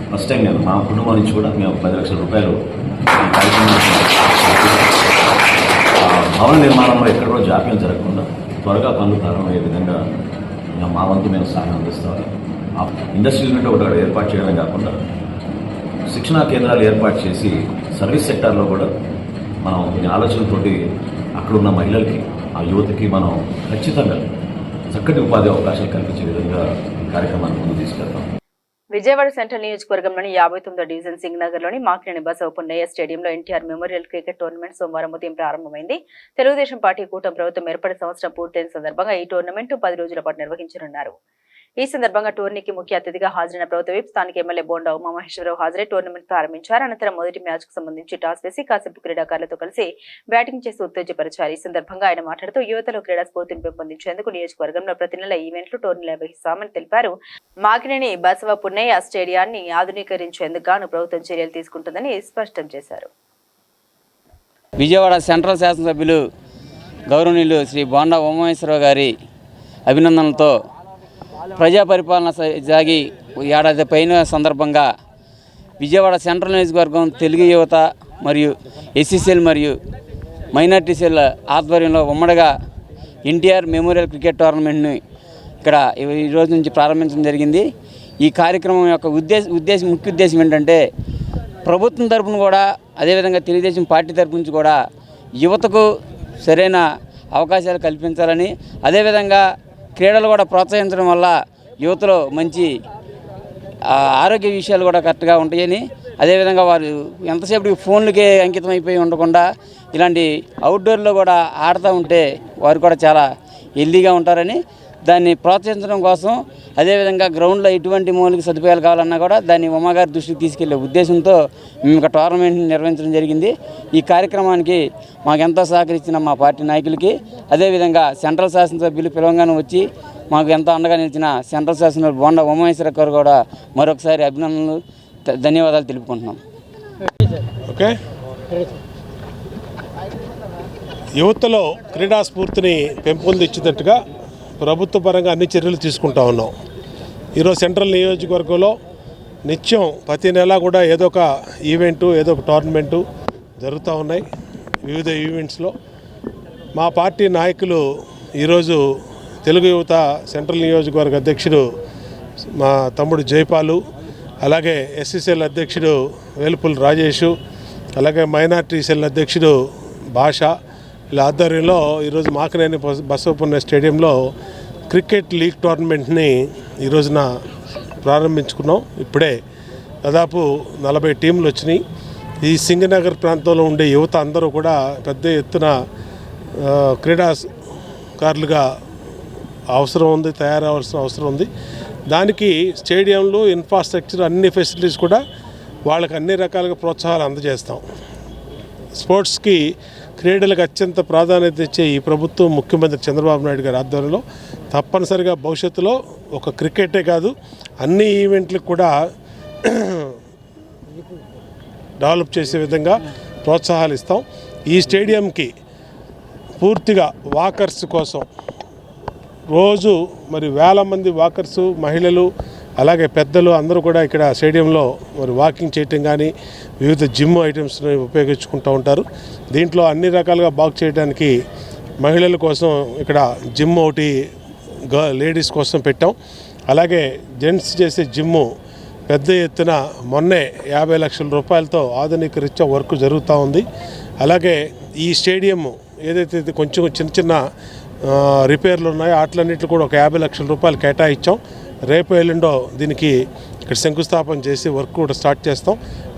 ఫస్ట్ టైం నేను మా కుటుంబం నుంచి కూడా మేము ₹10 లక్షల ఈ కార్యక్రమం భవన నిర్మాణంలో ఎక్కడ కూడా జాప్యం జరగకుండా త్వరగా పనులు ప్రారంభమయ్యే విధంగా మా వంతు మేము సహాయం అందిస్తామని ఇండస్ట్రియల్ యూనిట్ ఒకటి ఏర్పాటు చేయడమే కాకుండా శిక్షణా కేంద్రాలు ఏర్పాటు చేసి సర్వీస్ సెక్టార్లో కూడా మనం కొన్ని ఆలోచనలతోటి అక్కడున్న మహిళలకి, ఆ యువతకి మనం ఖచ్చితంగా చక్కటి ఉపాధి అవకాశాలు కల్పించే విధంగా ఈ కార్యక్రమాన్ని ముందు తీసుకెళ్తాం. విజయవాడ సెంట్రల్ నియోజకవర్గంలోని 59వ డివిజన్ సింగనగర్లోని మాకినేని బసవపున్నయ్య స్టేడియంలో ఎన్టీఆర్ మెమోరియల్ క్రికెట్ టోర్నమెంట్ సోమవారం ఉదయం ప్రారంభమైంది. తెలుగుదేశం పార్టీ కూటమి ప్రభుత్వం ఏర్పడిన సంవత్సరం పూర్తయిన సందర్భంగా ఈ టోర్నమెంట్ 10 రోజుల పాటు నిర్వహించనున్నారు. ఈ సందర్భంగా టోర్నీకి ముఖ్య అతిథిగా హాజరైన ప్రభుత్వ విప్ స్థానిక ఎమ్మెల్యే బోండా ఉమామహేశ్వరరావు హాజరై టోర్నమెంట్ ప్రారంభించారు. అనంతరం మొదటి మ్యాచ్ కు సంబంధించి టాస్ వేసి కాసేపు క్రీడాకారులతో కలిసి బ్యాటింగ్ చేసి ఉత్తేజపరిచారు. ఈ సందర్భంగా ఆయన మాట్లాడుతూ యువతలో క్రీడా స్ఫూర్తిని పెంపొందించేందుకు నియోజకవర్గంలో ప్రతి నెల ఈవెంట్లు టోర్నీలు నిర్వహిస్తామని తెలిపారు. మాకినేని బసవ పున్నయ్య స్టేడియాన్ని ఆధునీకరించేందుకు గాను ప్రభుత్వం చర్యలు తీసుకుంటుందని స్పష్టం చేశారు. విజయవాడ సెంట్రల్ శాసనసభ్యులు గౌరవనీయులు శ్రీ బోండా ఉమామహేశ్వరరావు గారి అభినందనలతో ప్రజా పరిపాలన సాగి ఏడాది పైన సందర్భంగా విజయవాడ సెంట్రల్ నియోజకవర్గం తెలుగు యువత మరియు ఎస్సీసీఎల్ మరియు మైనార్టీ సెల్ ఆధ్వర్యంలో ఉమ్మడిగా ఎన్టీఆర్ మెమోరియల్ క్రికెట్ టోర్నమెంట్ని ఇక్కడ ఈ రోజు నుంచి ప్రారంభించడం జరిగింది. ఈ కార్యక్రమం యొక్క ముఖ్య ఉద్దేశం ఏంటంటే ప్రభుత్వం తరపున కూడా అదేవిధంగా తెలుగుదేశం పార్టీ తరపు నుంచి కూడా యువతకు సరైన అవకాశాలు కల్పించాలని, అదేవిధంగా క్రీడలు కూడా ప్రోత్సహించడం వల్ల యువతలో మంచి ఆరోగ్య విషయాలు కూడా కరెక్ట్గా ఉంటాయని, అదేవిధంగా వారు ఎంతసేపటికి ఫోన్లకే అంకితం అయిపోయి ఉండకుండా ఇలాంటి అవుట్డోర్లో కూడా ఆడుతూ ఉంటే వారు కూడా చాలా హెల్దీగా ఉంటారని, దాన్ని ప్రోత్సహించడం కోసం అదేవిధంగా గ్రౌండ్లో ఎటువంటి మౌలిక సదుపాయాలు కావాలన్నా కూడా దాన్ని ఉమాగారి దృష్టికి తీసుకెళ్లే ఉద్దేశంతో మేము ఒక టోర్నమెంట్ని నిర్వహించడం జరిగింది. ఈ కార్యక్రమానికి మాకెంతో సహకరించిన మా పార్టీ నాయకులకి, అదేవిధంగా సెంట్రల్ శాసనసభ్యులు పిలవంగానే వచ్చి మాకు ఎంతో అండగా నిలిచిన సెంట్రల్ శాసనసభ్యులు బోండా ఉమామహేశ్వరరావు గారు కూడా మరొకసారి అభినందనలు ధన్యవాదాలు తెలుపుకుంటున్నాం. ఓకే, యువతలో క్రీడా స్ఫూర్తిని పెంపొందించేటట్టుగా ప్రభుత్వ పరంగా అన్ని చర్యలు తీసుకుంటా ఉన్నాం. ఈరోజు సెంట్రల్ నియోజకవర్గంలో నిత్యం ప్రతి నెల కూడా ఏదో ఒక ఈవెంటు, ఏదో ఒక టోర్నమెంటు జరుగుతూ ఉన్నాయి. వివిధ ఈవెంట్స్లో మా పార్టీ నాయకులు ఈరోజు తెలుగు యువత సెంట్రల్ నియోజకవర్గ అధ్యక్షుడు మా తమ్ముడు జైపాలు, అలాగే ఎస్సీసీఎల్ అధ్యక్షుడు వేలుపుల్ రాజేషు, అలాగే మైనార్టీ సెల్ అధ్యక్షుడు భాష ఇలా ఆధ్వర్యంలో ఈరోజు మాకినేని బసవపున్న స్టేడియంలో క్రికెట్ లీగ్ టోర్నమెంట్ని ఈరోజున ప్రారంభించుకున్నాం. ఇప్పుడే దాదాపు 40 టీంలు వచ్చినాయి. ఈ సింగనగర్ ప్రాంతంలో ఉండే యువత అందరూ కూడా పెద్ద ఎత్తున క్రీడాకారులుగా అవసరం ఉంది, తయారవలసిన అవసరం ఉంది. దానికి స్టేడియంలు, ఇన్ఫ్రాస్ట్రక్చర్, అన్ని ఫెసిలిటీస్ కూడా వాళ్ళకి అన్ని రకాలుగా ప్రోత్సాహాలు అందజేస్తాం. స్పోర్ట్స్కి, క్రీడలకు అత్యంత ప్రాధాన్యత ఇచ్చే ఈ ప్రభుత్వం ముఖ్యమంత్రి చంద్రబాబు నాయుడు గారి ఆధ్వర్యంలో తప్పనిసరిగా భవిష్యత్తులో ఒక క్రికెటే కాదు అన్ని ఈవెంట్లకు కూడా డెవలప్ చేసే విధంగా ప్రోత్సాహాలు ఇస్తాం. ఈ స్టేడియంకి పూర్తిగా వాకర్స్ కోసం రోజు మరి వేల మంది వాకర్సు, మహిళలు, అలాగే పెద్దలు అందరూ కూడా ఇక్కడ స్టేడియంలో మరి వాకింగ్ చేయటం కానీ వివిధ జిమ్ ఐటమ్స్ని ఉపయోగించుకుంటూ ఉంటారు. దీంట్లో అన్ని రకాలుగా బాగు చేయడానికి మహిళల కోసం ఇక్కడ జిమ్ ఒకటి లేడీస్ కోసం పెట్టాం. అలాగే జెంట్స్ చేసే జిమ్ము పెద్ద ఎత్తున మొన్నే 50 లక్షల రూపాయలతో ఆధునీకరించే వర్క్ జరుగుతూ ఉంది. అలాగే ఈ స్టేడియం ఏదైతే కొంచెం చిన్న రిపేర్లు ఉన్నాయో వాటిలన్నింటిలో కూడా ఒక 50 లక్షల రూపాయలు కేటాయించాం. రేపు ఎల్లుండో దీనికి ఇక్కడ శంకుస్థాపన చేసి వర్క్ కూడా స్టార్ట్ చేస్తాం.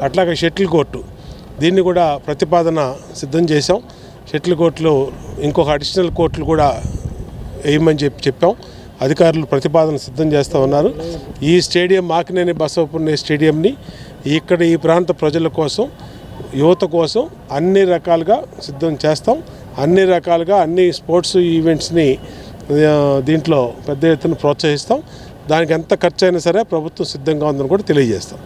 అట్లాగే షటిల్ కోర్టు, దీన్ని కూడా ప్రతిపాదన సిద్ధం చేసాం. షటిల్ కోర్టులు ఇంకొక అడిషనల్ కోర్టులు కూడా వేయమని చెప్పాం. అధికారులు ప్రతిపాదన సిద్ధం చేస్తూ ఉన్నారు. ఈ స్టేడియం మాకినేని బసవపున్న స్టేడియంని ఇక్కడ ఈ ప్రాంత ప్రజల కోసం, యువత కోసం అన్ని రకాలుగా సిద్ధం చేస్తాం. అన్ని రకాలుగా అన్ని స్పోర్ట్స్ ఈవెంట్స్ని దీంట్లో పెద్ద ఎత్తున ప్రోత్సహిస్తాం. దానికి ఎంత ఖర్చు అయినా సరే ప్రభుత్వం సిద్ధంగా ఉందని కూడా తెలియజేస్తాం.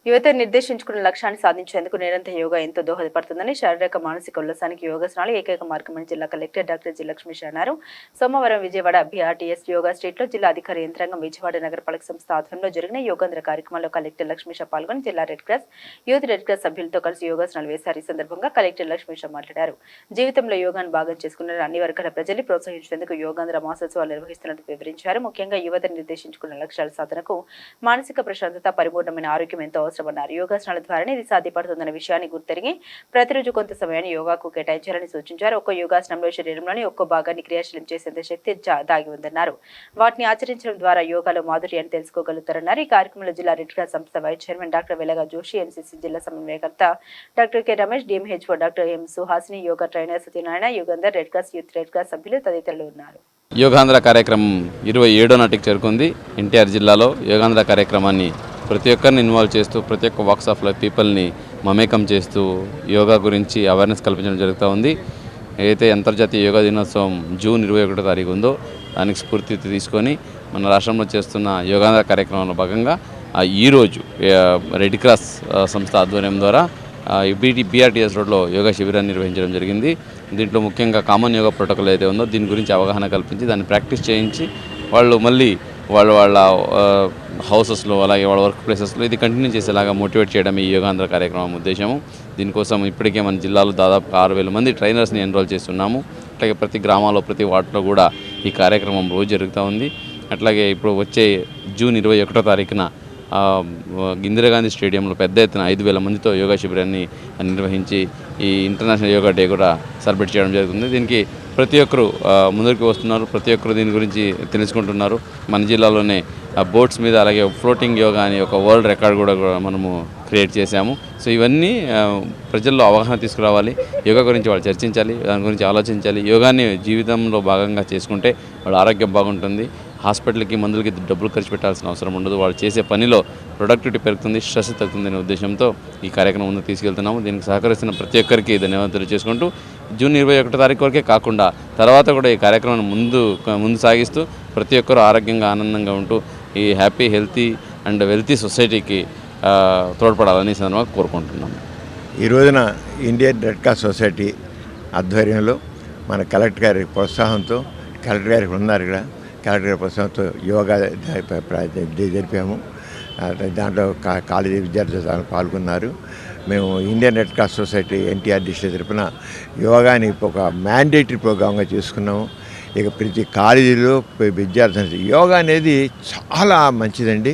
యువత నిర్దేశించుకున్న లక్ష్యాన్ని సాధించేందుకు నిరంతర యోగా ఎంతో దోహదపడుతుందని, శారీరక మానసిక ఉల్లాసానికి యోగాసనాలు ఏకైక మార్గమని జిల్లా కలెక్టర్ డాక్టర్ జి లక్ష్మీష్ అన్నారు. సోమవారం విజయవాడ బీఆర్టీఎస్ యోగా స్ట్రీట్లో జిల్లా అధికార యంత్రాంగం విజయవాడ నగరపాలక సంస్థ ఆధ్వర్యంలో జరిగిన యోగాంధ్ర కార్యక్రమంలో కలెక్టర్ లక్ష్మీష పాల్గొని జిల్లా red cross, youth red cross సభ్యులతో కలిసి యోగాసనాలు వేశారు. ఈ సందర్భంగా కలెక్టర్ లక్ష్మీష మాట్లాడారు. జీవితంలో యోగాను భాగం చేసుకున్న అన్ని వర్గాల ప్రజల్ని ప్రోత్సహించేందుకు యోగాంధ్ర మాసోత్సవాలు నిర్వహిస్తున్నట్టు వివరించారు. ముఖ్యంగా యువత నిర్దేశించుకున్న లక్ష్యాల సాధనకు మానసిక ప్రశాంతత, పరిపూర్ణమైన ఆరోగ్యం ఎంతో అవసరం అవసరమన్నారు. యోగాసనాల ద్వారానే ఇది సాధ్యపడుతుందన్న విషయాన్ని గుర్తెరిగి ప్రతిరోజు కొంత సమయాన్ని యోగాకు కేటాయించాలని సూచించారు. ఒక్కో యోగాసనంలో శరీరంలోని ఒక్కో భాగాన్ని క్రియాశీలం చేసేంత శక్తి దాగి ఉందన్నారు. వాటిని ఆచరించడం ద్వారా యోగాలో మాధుర్యాన్ని తెలుసుకోగలుగుతారన్నారు. ఈ కార్యక్రమంలో జిల్లా రెడ్ క్రాస్ సంస్థ వైస్ చైర్మన్ డాక్టర్ వెలగా జోషి, ఎన్సీసీ జిల్లా సమన్వయకర్త doctor K Ramesh, DMHO doctor M Suhasini, yoga trainer Satyanarayana, Yugandhar, red cross youth red cross సభ్యులు తదితరులు ఉన్నారు. యోగాంధ్ర కార్యక్రమం 27వ నాటికి చేరుకుంది. ఎన్టీఆర్ జిల్లాలో యోగాంధ్ర కార్యక్రమాన్ని ప్రతి ఒక్కరిని ఇన్వాల్వ్ చేస్తూ ప్రతి ఒక్క వాక్స్ ఆఫ్ లైఫ్ పీపుల్ని మమేకం చేస్తూ యోగా గురించి అవేర్నెస్ కల్పించడం జరుగుతూ ఉంది. ఏదైతే అంతర్జాతీయ యోగా దినోత్సవం జూన్ 21వ తారీఖు ఉందో దానికి స్ఫూర్తి తీసుకొని మన రాష్ట్రంలో చేస్తున్న యోగాంధ్ర కార్యక్రమంలో భాగంగా ఈరోజు రెడ్ క్రాస్ సంస్థ ఆధ్వర్యం ద్వారా BRTS రోడ్లో యోగా శిబిరాన్ని నిర్వహించడం జరిగింది. దీంట్లో ముఖ్యంగా కామన్ యోగా ప్రోటోకాల్ ఏదైతే ఉందో దీని గురించి అవగాహన కల్పించి దాన్ని ప్రాక్టీస్ చేయించి వాళ్ళు మళ్ళీ వాళ్ళ హౌసెస్లో అలాగే వాళ్ళ వర్క్ ప్లేసెస్లో ఇది కంటిన్యూ చేసేలాగా మోటివేట్ చేయడం ఈ యోగాంధ్ర కార్యక్రమం ఉద్దేశము. దీనికోసం ఇప్పటికే మన జిల్లాలో దాదాపు 6,000 మంది ట్రైనర్స్ని ఎన్రోల్ చేస్తున్నాము. అట్లాగే ప్రతి గ్రామాల్లో ప్రతి వార్డులో కూడా ఈ కార్యక్రమం రోజు జరుగుతూ ఉంది. అట్లాగే ఇప్పుడు వచ్చే జూన్ 21వ తారీఖున ఇందిరాగాంధీ స్టేడియంలో పెద్ద ఎత్తున 5,000 మందితో యోగా శిబిరాన్ని నిర్వహించి ఈ ఇంటర్నేషనల్ యోగా డే కూడా సెలబ్రేట్ చేయడం జరుగుతుంది. దీనికి ప్రతి ఒక్కరు ముందుకు వస్తున్నారు, ప్రతి ఒక్కరు దీని గురించి తెలుసుకుంటున్నారు. మన జిల్లాలోనే బోట్స్ మీద అలాగే ఫ్లోటింగ్ యోగా అని ఒక వరల్డ్ రికార్డ్ కూడా మనము క్రియేట్ చేశాము. సో ఇవన్నీ ప్రజల్లో అవగాహన తీసుకురావాలి, యోగా గురించి వాళ్ళు చర్చించాలి, దాని గురించి ఆలోచించాలి. యోగాని జీవితంలో భాగంగా చేసుకుంటే వాళ్ళ ఆరోగ్యం బాగుంటుంది. హాస్పిటల్కి మందులకి డబ్బులు ఖర్చు పెట్టాల్సిన అవసరం ఉండదు. వాళ్ళు చేసే పనిలో ప్రొడక్టివిటీ పెరుగుతుంది, స్ట్రెస్ తగ్గుతుంది అనే ఉద్దేశంతో ఈ కార్యక్రమం ముందుకు తీసుకెళ్తున్నాము. దీనికి సహకరిస్తున్న ప్రతి ఒక్కరికి ధన్యవాదాలు తెలియజేసుకుంటూ జూన్ 21వ తారీఖు వరకే కాకుండా తర్వాత కూడా ఈ కార్యక్రమాన్ని ముందు సాగిస్తూ ప్రతి ఒక్కరూ ఆరోగ్యంగా ఆనందంగా ఉంటూ ఈ హ్యాపీ హెల్తీ అండ్ వెల్తీ సొసైటీకి తోడ్పడాలని సందర్భంగా కోరుకుంటున్నాము. ఈ రోజున ఇండియన్ రెడ్ క్రాస్ సొసైటీ ఆధ్వర్యంలో మన కలెక్టర్ గారి ప్రోత్సాహంతో, కలెక్టర్ గారికి ఉన్నారు ఇక్కడ, కలెక్టర్ గారి ప్రోత్సాహంతో యోగా జరిపాము. దాంట్లో కాలేజీ విద్యార్థులు పాల్గొన్నారు. మేము Indian red cross society NTR district తరపున యోగాని ఒక మ్యాండేటరీ ప్రోగ్రామ్గా చేసుకున్నాము. ఇక ప్రతి కాలేజీలో విద్యార్థులు యోగా అనేది చాలా మంచిదండి.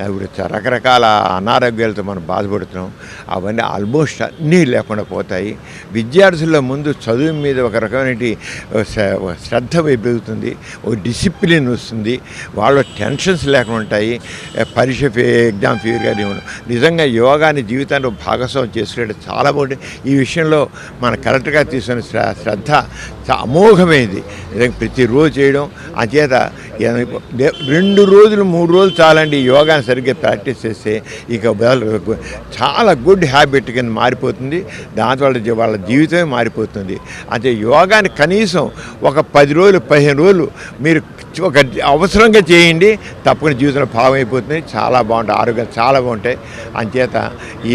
ఇప్పుడు రకరకాల అనారోగ్యాలతో మనం బాధపడుతున్నాం. అవన్నీ ఆల్మోస్ట్ అన్నీ లేకుండా పోతాయి. విద్యార్థుల ముందు చదువు మీద ఒక రకమైన శ్రద్ధ పెరుగుతుంది, ఒక డిసిప్లిన్ వస్తుంది, వాళ్ళ టెన్షన్స్ లేకుండా ఉంటాయి. పరీక్ష ఎగ్జామ్ ఫీవర్ కానీ నిజంగా యోగాని జీవితాన్ని భాగస్వామ్యం చేసుకునే చాలా బాగుంటుంది. ఈ విషయంలో మన కరెక్ట్గా తీసుకున్న శ్రద్ధ అమోఘమైంది. ప్రతిరోజు చేయడం అంచేత 2 రోజులు 3 రోజులు చాలండి యోగాని సరిగ్గా ప్రాక్టీస్ చేస్తే ఇక చాలా గుడ్ హ్యాబిట్ కింద మారిపోతుంది. దాంతో వాళ్ళ జీవితమే మారిపోతుంది. అంటే యోగాని కనీసం ఒక 10 రోజులు 15 రోజులు మీరు ఒక అవసరంగా చేయండి, తప్పకుండా జీవితంలో భాగం అయిపోతుంది. చాలా బాగుంటాయి, ఆరోగ్యం చాలా బాగుంటాయి. అంచేత ఈ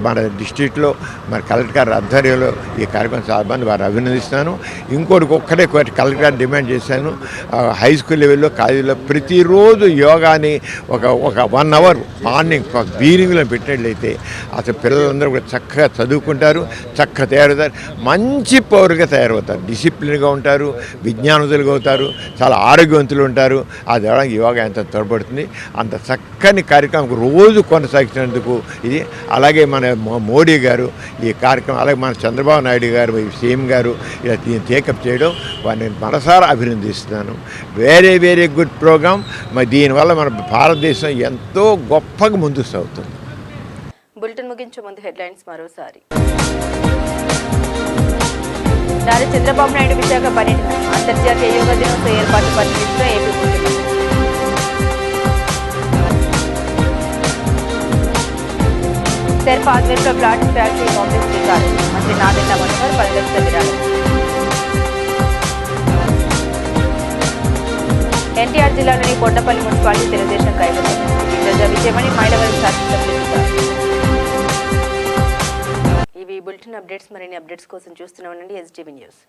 మన డిస్ట్రిక్ట్లో మన కలెక్టర్ గారి ఆధ్వర్యంలో ఈ కార్యక్రమం చాలా బాగుంది, వారిని అభినందిస్తున్నాను. ఇంకోటి ఒక్కటే కలెక్టర్ గారు డిమాండ్ చేశాను, హై స్కూల్ లెవెల్లో కాలేజీలో ప్రతిరోజు యోగాని ఒక 1 అవర్ మార్నింగ్ ఈవినింగ్లో పెట్టినట్లయితే అసలు పిల్లలందరూ కూడా చక్కగా చదువుకుంటారు, చక్కగా తయారవుతారు, మంచి పౌరుగా తయారవుతారు, డిసిప్లిన్గా ఉంటారు, విజ్ఞానవంతులుగా అవుతారు, చాలా ఆరోగ్యవంతులు ఉంటారు. అది యోగా ఎంత తోడ్పడుతుంది. అంత చక్కని కార్యక్రమం రోజు కొనసాగించినందుకు ఇది. అలాగే మన మోడీ గారు ఈ కార్యక్రమం, అలాగే మన చంద్రబాబు నాయుడు గారు సీఎం గారు ఇలా టేకప్ చేయడం వారిని మనసారా అభినందిస్తున్నాను. Very good programme. మరి దీనివల్ల మన భారతదేశం ఎంతో గొప్పగా ముందుకు సాగుతుంది. బులెటిన్ ముగించే ముందు హెడ్లైన్స్ మరోసారి. నారా చంద్రబాబు నాయుడు విశాఖ పర్యటన, అంతర్జాతీయ యోగా దినోత్సవ ఏర్పాటు పరిశీలించిన ఏపీ ముఖ్యమంత్రి. సెర్ఫ్ ఆధ్వర్యంలో ప్లాట్ ఫ్యాక్టరీ కాంప్లెక్స్ శ్రీకారం, మంత్రి నాదెండ్ల మనోహర్ 10 లక్షల విరాళం. ఎన్టీఆర్ జిల్లాలోని కొండపల్లి మున్సిపాలిటీ తెలుగుదేశం కైవసం, ప్రజా విజయమని మైలవరం శాసనసభ్యులు. ఇవి బులెటిన్ అప్డేట్స్. మరిన్ని అప్డేట్స్ కోసం చూస్తూనే ఉండండి STV న్యూస్.